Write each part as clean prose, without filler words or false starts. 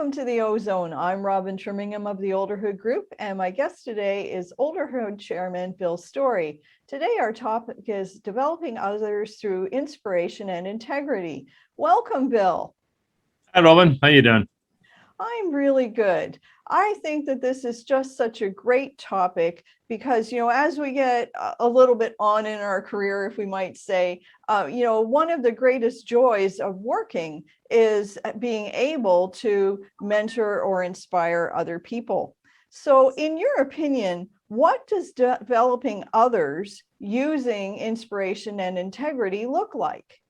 Welcome to the Ozone. I'm Robin Trimingham of the Olderhood Group, and my guest today is Olderhood Chairman Bill Storie. Today, our topic is developing others through inspiration and integrity. Welcome, Bill. Hi, Robin. How you doing? I'm really good. I think that this is just such a great topic because, as we get a little bit on in our career, if we might say, one of the greatest joys of working is being able to mentor or inspire other people. So in your opinion, what does developing others using inspiration and integrity look like?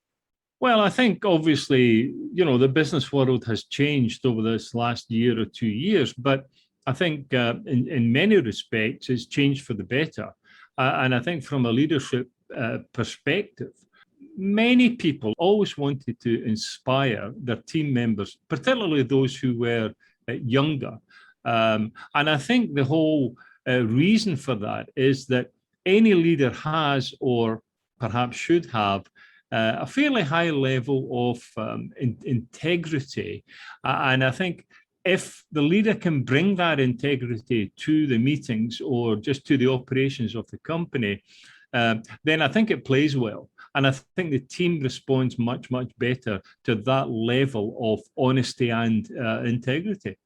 Well, I think obviously, the business world has changed over this last year or 2 years, but I think in many respects, it's changed for the better. And I think from a leadership perspective, many people always wanted to inspire their team members, particularly those who were younger. And I think the whole reason for that is that any leader has, or perhaps should have, a fairly high level of integrity. And I think if the leader can bring that integrity to the meetings or just to the operations of the company, then I think it plays well. And I think the team responds much, much better to that level of honesty and integrity.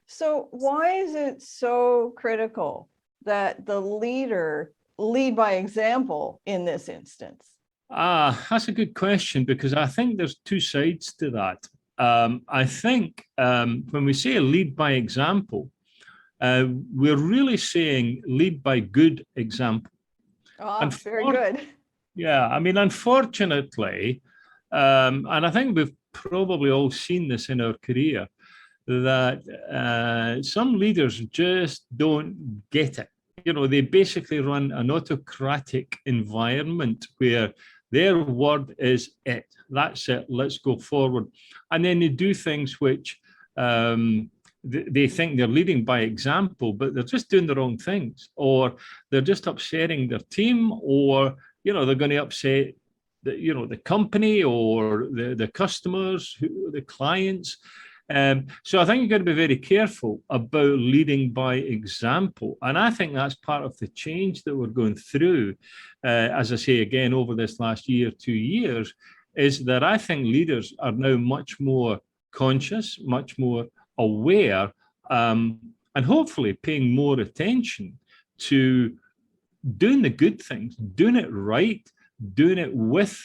So why is it so critical that the leader lead by example in this instance? That's a good question, because I think there's two sides to that. I think when we say lead by example, we're really saying lead by good example. Very good. Yeah, I mean, unfortunately, and I think we've probably all seen this in our career, that some leaders just don't get it. They basically run an autocratic environment where their word is it. That's it. Let's go forward. And then they do things which they think they're leading by example, but they're just doing the wrong things, or they're just upsetting their team, or they're going to upset the company or the customers, the clients. So I think you've got to be very careful about leading by example. And I think that's part of the change that we're going through, as I say, again, over this last year, 2 years, is that I think leaders are now much more conscious, much more aware, and hopefully paying more attention to doing the good things, doing it right, doing it with,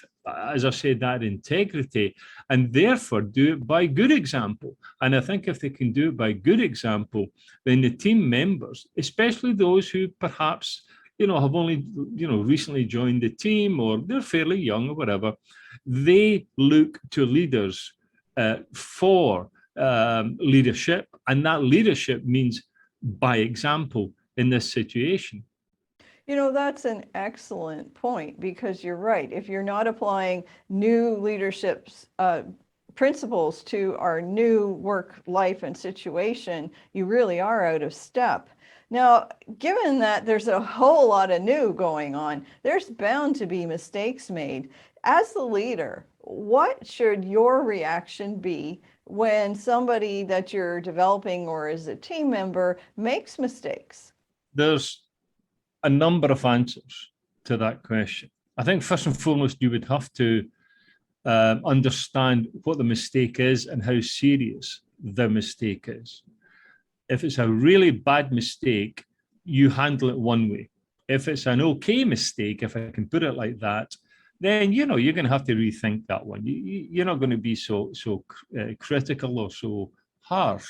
as I said, that integrity, and therefore do it by good example. And I think if they can do it by good example, then the team members, especially those who perhaps, have only, recently joined the team, or they're fairly young or whatever, they look to leaders for leadership. And that leadership means by example in this situation. That's an excellent point, because you're right. If you're not applying new leadership principles to our new work life and situation, you really are out of step. Now, given that there's a whole lot of new going on, there's bound to be mistakes made. As the leader, what should your reaction be when somebody that you're developing or as a team member makes mistakes? There's a number of answers to that question. I think first and foremost, you would have to understand what the mistake is and how serious the mistake is. If it's a really bad mistake, you handle it one way. If it's an okay mistake, if I can put it like that, then you're going to have to rethink that one. You're not going to be so critical or so harsh.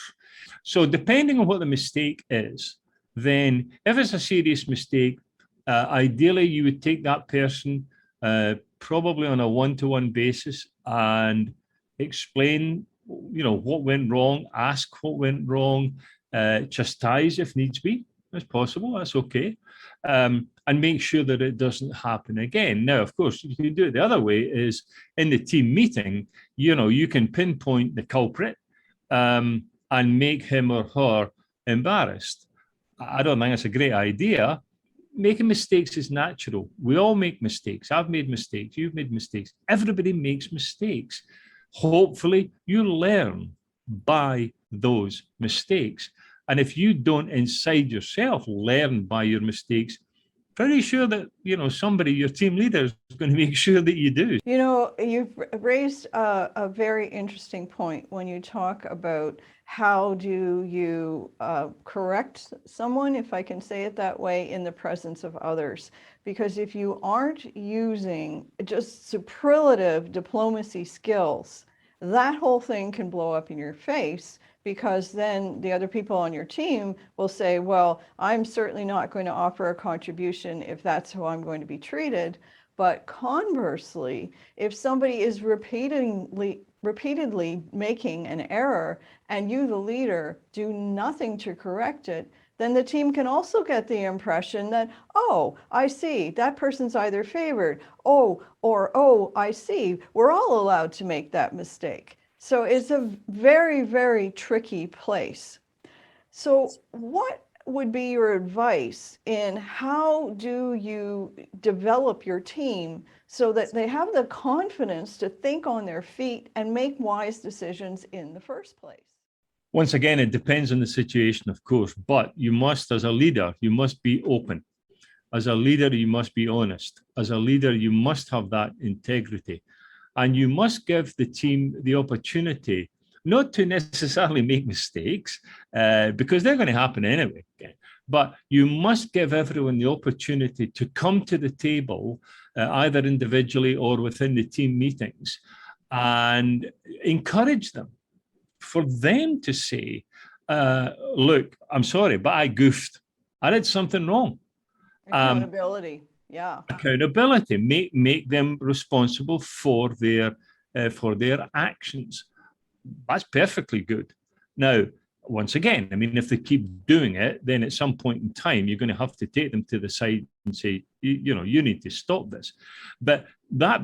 So depending on what the mistake is, then if it's a serious mistake, ideally you would take that person probably on a one-to-one basis and explain, what went wrong, ask what went wrong, chastise if needs be. That's possible, that's okay. And make sure that it doesn't happen again. Now, of course, you can do it the other way, is in the team meeting, you can pinpoint the culprit and make him or her embarrassed. I don't think that's a great idea. Making mistakes is natural. We all make mistakes. I've made mistakes. You've made mistakes. Everybody makes mistakes. Hopefully, you learn by those mistakes. And if you don't inside yourself learn by your mistakes, pretty sure that, somebody, your team leader, is going to make sure that you do. You've raised a very interesting point when you talk about how do you correct someone, if I can say it that way, in the presence of others. Because if you aren't using just superlative diplomacy skills, that whole thing can blow up in your face, because then the other people on your team will say, well, I'm certainly not going to offer a contribution if that's how I'm going to be treated. But conversely, if somebody is repeatedly making an error and you, the leader, do nothing to correct it, then the team can also get the impression that, oh, I see, that person's either favored, oh, I see, we're all allowed to make that mistake. So it's a very, very tricky place. So what would be your advice in how do you develop your team so that they have the confidence to think on their feet and make wise decisions in the first place? Once again, it depends on the situation, of course, but you must, as a leader, you must be open. As a leader, you must be honest. As a leader, you must have that integrity. And you must give the team the opportunity not to necessarily make mistakes, because they're going to happen anyway. But you must give everyone the opportunity to come to the table, either individually or within the team meetings, and encourage them, for them to say, look, I'm sorry, but I goofed. I did something wrong. Accountability. Yeah. Accountability. Make them responsible for their actions. That's perfectly good. Now, once again, I mean, if they keep doing it, then at some point in time, you're going to have to take them to the side and say, you need to stop this. But that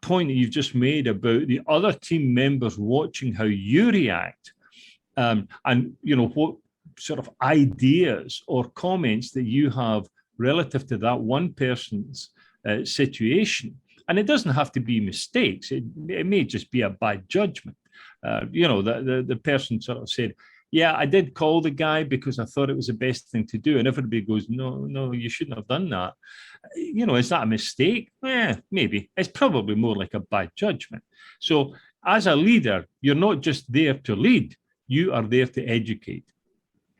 point that you've just made about the other team members watching how you react, and what sort of ideas or comments that you have relative to that one person's situation. And it doesn't have to be mistakes. It may just be a bad judgment. The person sort of said, yeah, I did call the guy because I thought it was the best thing to do. And everybody goes, no, you shouldn't have done that. Is that a mistake? Maybe. It's probably more like a bad judgment. So as a leader, you're not just there to lead. You are there to educate,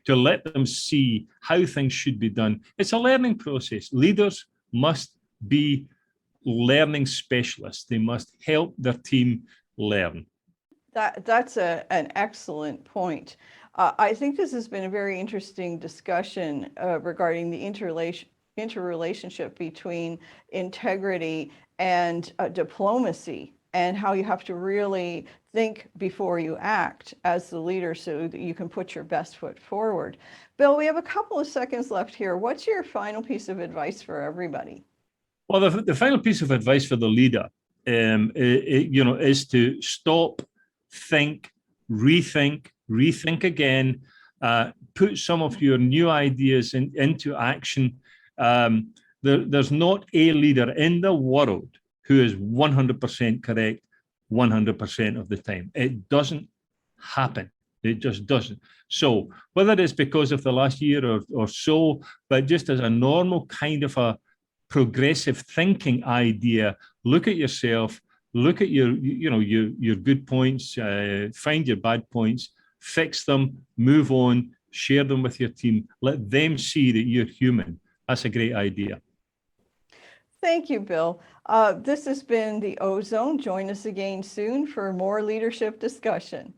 to let them see how things should be done. It's a learning process. Leaders must be learning specialists. They must help their team learn. That's an excellent point. I think this has been a very interesting discussion regarding the interrelationship between integrity and diplomacy, and how you have to really think before you act as the leader so that you can put your best foot forward. Bill, we have a couple of seconds left here. What's your final piece of advice for everybody? Well, the final piece of advice for the leader, is to stop, think, rethink again, put some of your new ideas into action. There's not a leader in the world who is 100% correct 100% of the time. It doesn't happen. It just doesn't. So whether it's because of the last year or so, but just as a normal kind of a progressive thinking idea, look at yourself, look at your good points, find your bad points, fix them, move on, share them with your team. Let them see that you're human. That's a great idea. Thank you, Bill. This has been the Ozone. Join us again soon for more leadership discussion.